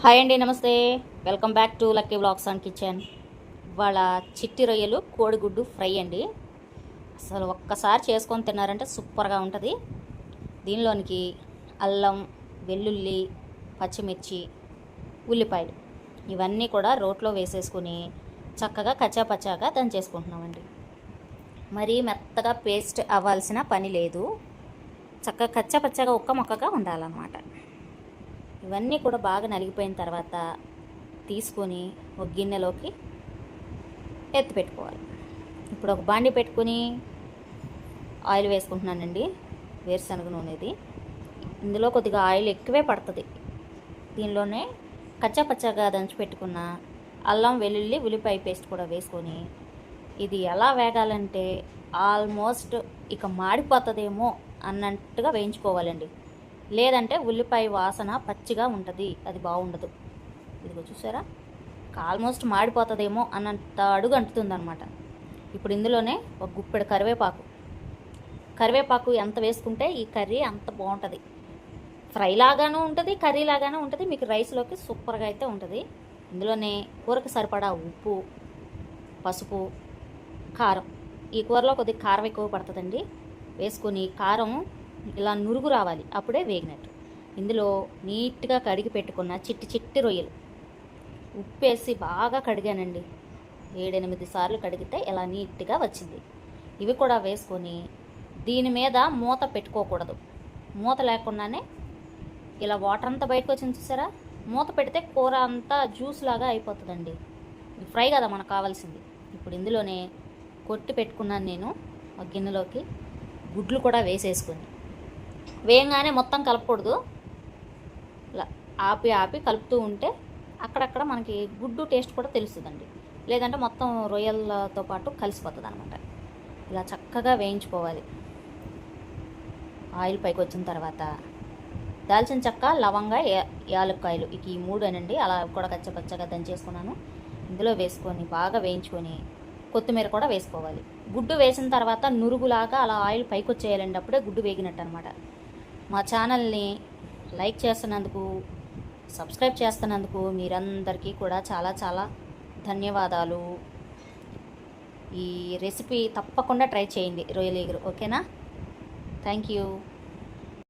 Hi అండి, నమస్తే. Welcome back to Lucky Blogs and Kitchen. ఇవాళ చిట్టి రొయ్యలు కోడిగుడ్డు ఫ్రై అండి. అసలు ఒక్కసారి చేసుకొని తిన్నారంటే సూపర్గా ఉంటుంది. దీనిలోనికి అల్లం, వెల్లుల్లి, పచ్చిమిర్చి, ఉల్లిపాయలు ఇవన్నీ కూడా రోట్లో వేసేసుకుని చక్కగా కచ్చాపచ్చాగా దంచేసుకుంటున్నామండి. మరీ మెత్తగా పేస్ట్ అవ్వాల్సిన పని లేదు. చక్కగా కచ్చాపచ్చాగా ఒక్క మొక్కగా ఉండాలన్నమాట. ఇవన్నీ కూడా బాగా నలిగిపోయిన తర్వాత తీసుకొని ఒక గిన్నెలోకి ఎత్తి పెట్టుకోవాలి. ఇప్పుడు ఒక బాండి పెట్టుకుని ఆయిల్ వేసుకుంటున్నానండి, వేరుశనగ నూనెది. ఇందులో కొద్దిగా ఆయిల్ ఎక్కువే పడుతుంది. దీనిలోనే కచ్చాపచ్చాగా దంచి పెట్టుకున్న అల్లం, వెల్లుల్లి, ఉల్లిపాయ పేస్ట్ కూడా వేసుకొని ఇది ఎలా వేగాలంటే ఆల్మోస్ట్ ఇక మాడిపోతుందేమో అన్నట్టుగా వేయించుకోవాలండి. లేదంటే ఉల్లిపాయ వాసన పచ్చిగా ఉంటుంది, అది బాగుండదు. ఇదిగో చూసారా, ఆల్మోస్ట్ మాడిపోతుందేమో అన్నంత అడుగు అంటుతుందన్నమాట. ఇప్పుడు ఇందులోనే ఒక గుప్పెడు కరివేపాకు ఎంత వేసుకుంటే ఈ కర్రీ అంత బాగుంటుంది. ఫ్రై లాగానూ ఉంటుంది, కర్రీ లాగానూ ఉంటుంది. మీకు రైస్లోకి సూపర్గా అయితే ఉంటుంది. ఇందులోనే కూరకు సరిపడా ఉప్పు, పసుపు, కారం. ఈ కూరలో కొద్దిగా కారం ఎక్కువ పడుతుందండి. వేసుకొని కారం ఇలా నురుగు రావాలి, అప్పుడే వేగినట్టు. ఇందులో నీట్గా కడిగి పెట్టుకున్న చిట్టి రొయ్యలు ఉప్పేసి బాగా కడిగానండి. 7-8 సార్లు కడిగితే ఇలా నీట్గా వచ్చింది. ఇవి కూడా వేసుకొని దీని మీద మూత పెట్టుకోకూడదు. మూత లేకుండానే ఇలా వాటర్ అంతా బయటకు వచ్చింది చూసారా, మూత పెడితే కూర అంతా జ్యూస్ లాగా అయిపోతుందండి. ఫ్రై కదా మనకు కావాల్సింది. ఇప్పుడు ఇందులోనే కొట్టి పెట్టుకున్నాను నేను ఒక గిన్నెలోకి. గుడ్లు కూడా వేసేసుకొని వేయంగానే మొత్తం కలపకూడదు, ఇలా ఆపి కలుపుతూ ఉంటే అక్కడక్కడ మనకి గుడ్డు టేస్ట్ కూడా తెలుస్తుందండి. లేదంటే మొత్తం రొయ్యలతో పాటు కలిసిపోతుంది అనమాట. ఇలా చక్కగా వేయించుకోవాలి. ఆయిల్ పైకి వచ్చిన తర్వాత దాల్చిన చెక్క, లవంగ, యాలక్కాయలు ఇక ఈ 3 అనండి. అలా కూడా కచ్చపచ్చగా దంచేసుకున్నాను. ఇందులో వేసుకొని బాగా వేయించుకొని కొత్తిమీర కూడా వేసుకోవాలి. గుడ్డు వేసిన తర్వాత నురుగులాగా అలా ఆయిల్ పైకి వచ్చేయాలండి, అప్పుడే గుడ్డు వేగినట్టు అనమాట. మా ఛానల్ని లైక్ చేస్తున్నందుకు, సబ్స్క్రైబ్ చేస్తున్నందుకు మీరందరికీ కూడా చాలా చాలా ధన్యవాదాలు. ఈ రెసిపీ తప్పకుండా ట్రై చేయండి, రొయ్యల ఎగురు. ఓకేనా? Thank you.